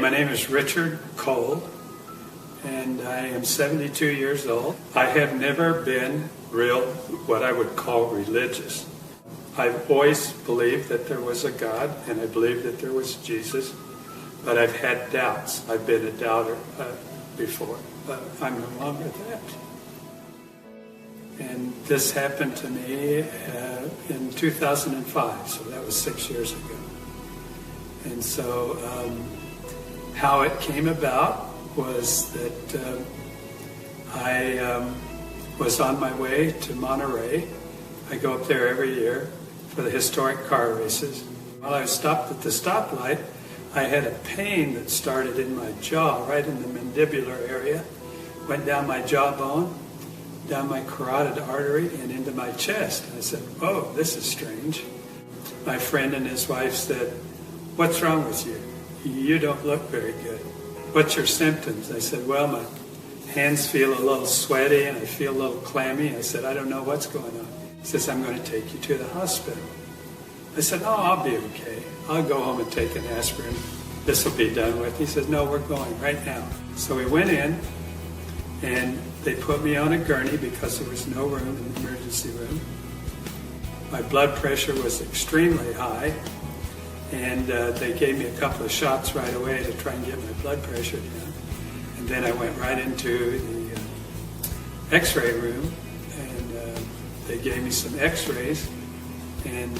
my name is Richard Cole, and I am 72 years old. I have never been what I would call religious. I've always believed that there was a God, and I believed that there was Jesus, but I've had doubts. I've been a doubter before, but I'm no longer that. And this happened to me in 2005, so that was 6 years ago. And so how it came about was that I was on my way to Monterey. I go up there every year for the historic car races. While I was stopped at the stoplight, I had a pain that started in my jaw, right in the mandibular area, went down my jawbone, down my carotid artery, and into my chest. And I said, "Oh, this is strange." My friend and his wife said, "What's wrong with you? You don't look very good. What's your symptoms?" I said, "Well, my hands feel a little sweaty and I feel a little clammy." I said, "I don't know what's going on." He says, "I'm going to take you to the hospital." I said, "Oh, I'll be okay. I'll go home and take an aspirin. This will be done with." He says, "No, we're going right now." So we went in, and they put me on a gurney because there was no room in the emergency room. My blood pressure was extremely high, and they gave me a couple of shots right away to try and get my blood pressure down. And then I went right into the x-ray room, and they gave me some x-rays, and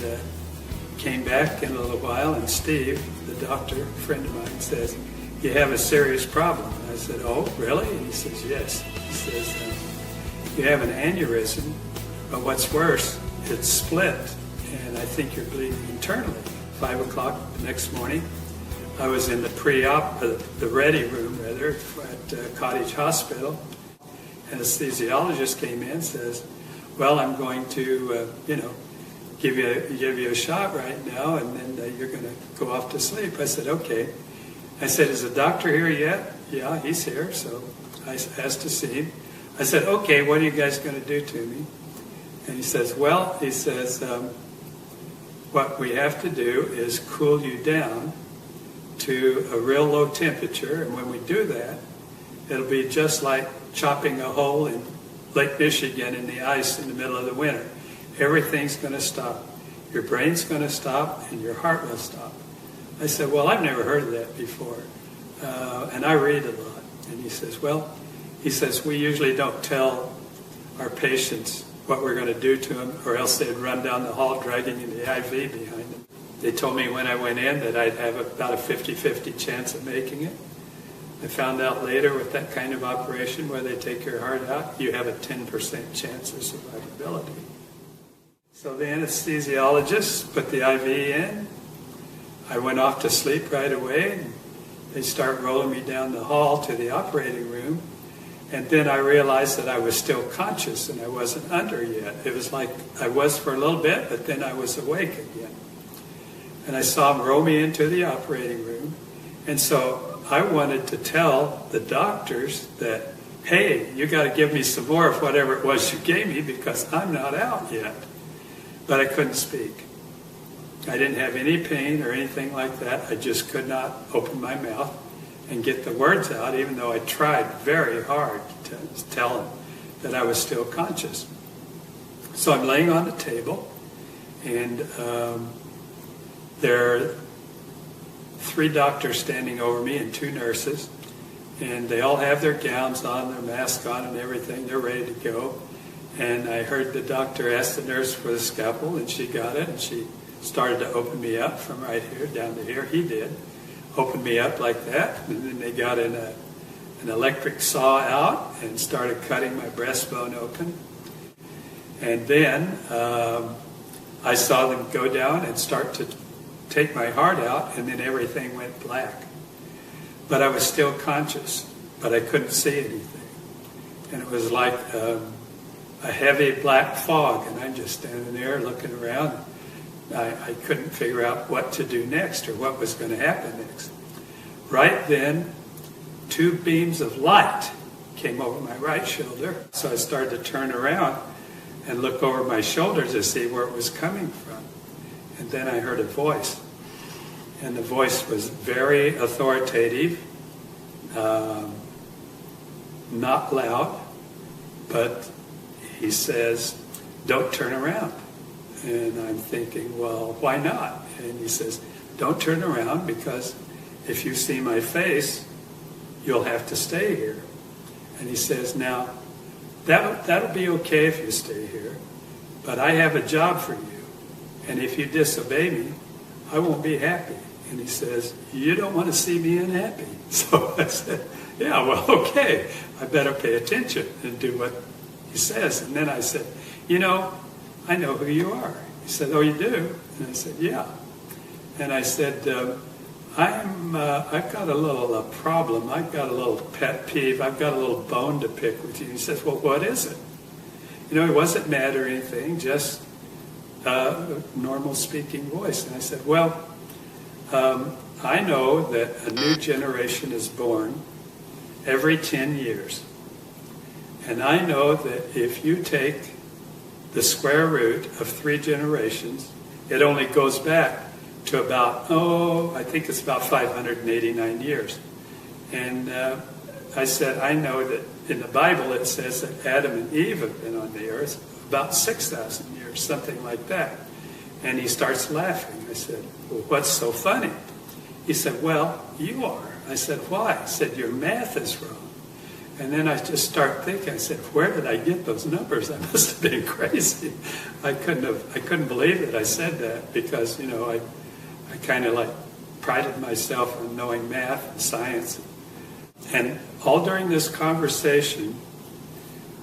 came back in a little while, and Steve, the doctor, a friend of mine, says, "You have a serious problem." And I said, "Oh, really?" And he says, "Yes." He says, "You have an aneurysm, but what's worse, it's split, and I think you're bleeding internally." 5 o'clock the next morning, I was in the the ready room, rather, at Cottage Hospital. Anesthesiologist came in and says, "Well, I'm going to, give you a shot right now, and then you're going to go off to sleep." I said, "Okay." I said, "Is the doctor here yet?" "Yeah, he's here." So I asked to see him. I said, "Okay, what are you guys going to do to me?" And he says, "What we have to do is cool you down to a real low temperature, and when we do that, it'll be just like chopping a hole in Lake Michigan in the ice in the middle of the winter. Everything's going to stop. Your brain's going to stop, and your heart will stop." I said, "Well, I've never heard of that before, and I read a lot." And he says, "We usually don't tell our patients what we're going to do to them, or else they'd run down the hall dragging the IV behind them." They told me when I went in that I'd have about a 50-50 chance of making it. I found out later with that kind of operation where they take your heart out, you have a 10% chance of survivability. So the anesthesiologist put the IV in. I went off to sleep right away, and they start rolling me down the hall to the operating room. And then I realized that I was still conscious and I wasn't under yet. It was like I was for a little bit, but then I was awake again. And I saw them roll me into the operating room. And so I wanted to tell the doctors that, "Hey, you got to give me some more of whatever it was you gave me because I'm not out yet." But I couldn't speak. I didn't have any pain or anything like that. I just could not open my mouth and get the words out, even though I tried very hard to tell them that I was still conscious. So I'm laying on the table, and there are 3 doctors standing over me and 2 nurses, and they all have their gowns on, their masks on and everything. They're ready to go. And I heard the doctor ask the nurse for the scalpel, and she got it, and she started to open me up from right here down to here. He did. Opened me up like that, and then they got an electric saw out and started cutting my breastbone open. And then I saw them go down and start to take my heart out, and then everything went black. But I was still conscious, but I couldn't see anything. And it was like a heavy black fog, and I'm just standing there looking around. I couldn't figure out what to do next or what was going to happen next. Right then, 2 beams of light came over my right shoulder. So I started to turn around and look over my shoulder to see where it was coming from. And then I heard a voice. And the voice was very authoritative, not loud, but he says, "Don't turn around." And I'm thinking, well, why not? And he says, "Don't turn around, because if you see my face, you'll have to stay here." And he says, "Now, that'll be okay if you stay here, but I have a job for you. And if you disobey me, I won't be happy." And he says, "You don't want to see me unhappy." So I said, "Yeah, well, okay. I better pay attention and do what he says." And then I said, "I know who you are." He said, "Oh, you do?" And I said, "Yeah." And I said, I've got a little problem. I've got a little pet peeve. I've got a little bone to pick with you." He says, "Well, what is it?" It wasn't mad or anything, just a normal speaking voice. And I said, "Well, I know that a new generation is born every 10 years. And I know that if you take the square root of 3 generations, it only goes back to about, I think it's about 589 years. And I said, I know that in the Bible it says that Adam and Eve have been on the earth about 6,000 years, something like that." And he starts laughing. I said, "Well, what's so funny?" He said, "Well, you are." I said, "Why?" He said, "Your math is wrong." And then I just start thinking. I said, "Where did I get those numbers? I must have been crazy." I couldn't believe that I said that, because I kind of prided myself on knowing math and science. And all during this conversation,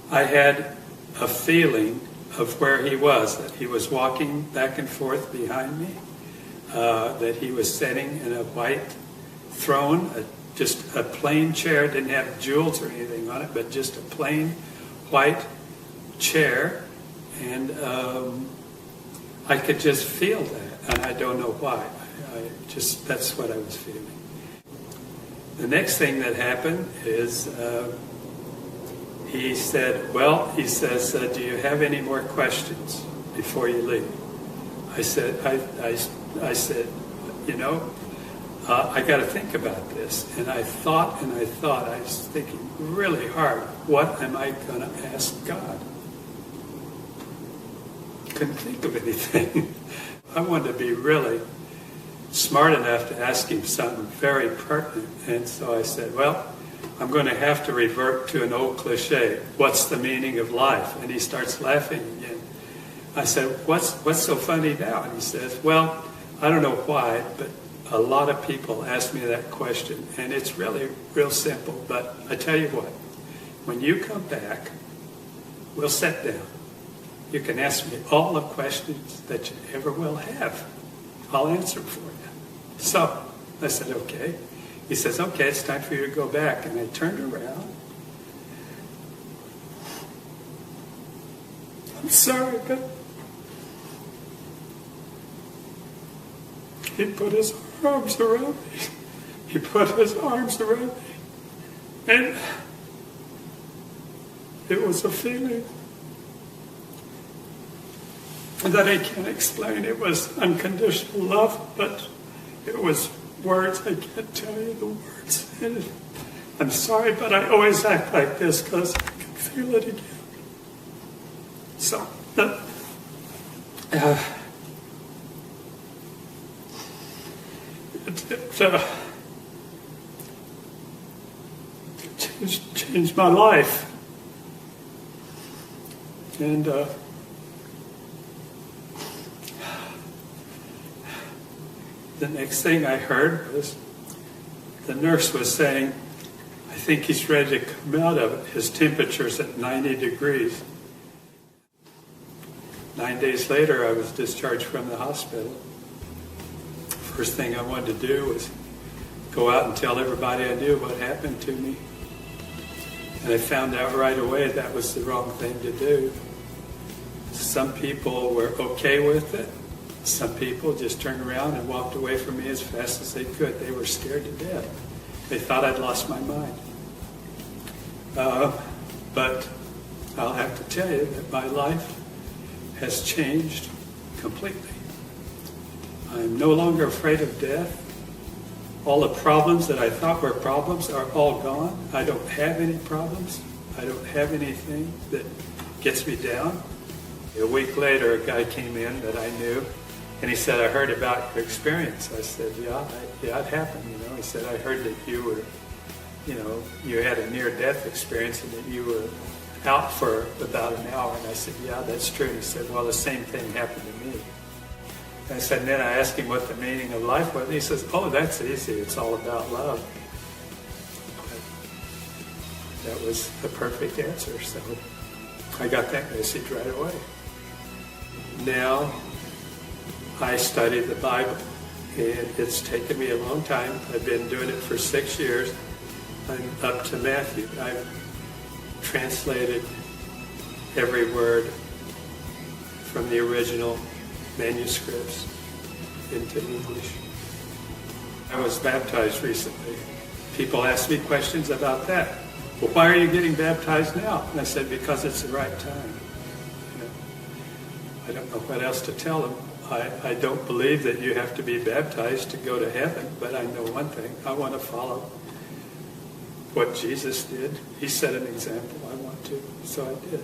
I had a feeling of where he was, that he was walking back and forth behind me, that he was sitting in a white throne, just a plain chair, didn't have jewels or anything on it, but just a plain white chair. And I could just feel that, and I don't know why. That's what I was feeling. The next thing that happened is he said, "Do you have any more questions before you leave?" I said, I got to think about this. And I thought, I was thinking really hard, what am I going to ask God? Couldn't think of anything. I wanted to be really smart enough to ask him something very pertinent. And so I said, well, I'm going to have to revert to an old cliche. What's the meaning of life? And he starts laughing again. I said, what's so funny now? And he says, well, I don't know why, but a lot of people ask me that question. And it's really real simple. But I tell you what, when you come back, we'll sit down. You can ask me all the questions that you ever will have. I'll answer for you. So I said, okay. He says, okay, it's time for you to go back. And I turned around. I'm sorry, but he put his arms around me. He put his arms around me. And it was a feeling that I can't explain. It was unconditional love, but it was words. I can't tell you the words. And I'm sorry, but I always act like this because I can feel it again. So, it changed my life. And the next thing I heard was the nurse was saying, I think he's ready to come out of it. His temperature's at 90 degrees. 9 days later, I was discharged from the hospital. First thing I wanted to do was go out and tell everybody I knew what happened to me. And I found out right away that was the wrong thing to do. Some people were okay with it. Some people just turned around and walked away from me as fast as they could. They were scared to death. They thought I'd lost my mind. But I'll have to tell you that my life has changed completely. I'm no longer afraid of death. All the problems that I thought were problems are all gone. I don't have any problems. I don't have anything that gets me down. A week later, a guy came in that I knew, and he said, I heard about your experience. I said, yeah, it happened. He said, I heard that you were, you had a near-death experience and that you were out for about an hour. And I said, yeah, that's true. And he said, well, the same thing happened to me. And I said, and then I asked him what the meaning of life was. And he says, oh, that's easy. It's all about love. That was the perfect answer. So I got that message right away. Now I study the Bible, and it's taken me a long time. I've been doing it for 6 years. I'm up to Matthew. I've translated every word from the original manuscripts into English. I was baptized recently. People ask me questions about that. Well, why are you getting baptized now? And I said, because it's the right time. I don't know what else to tell them. I don't believe that you have to be baptized to go to heaven, but I know one thing. I want to follow what Jesus did. He set an example. I want to, so I did.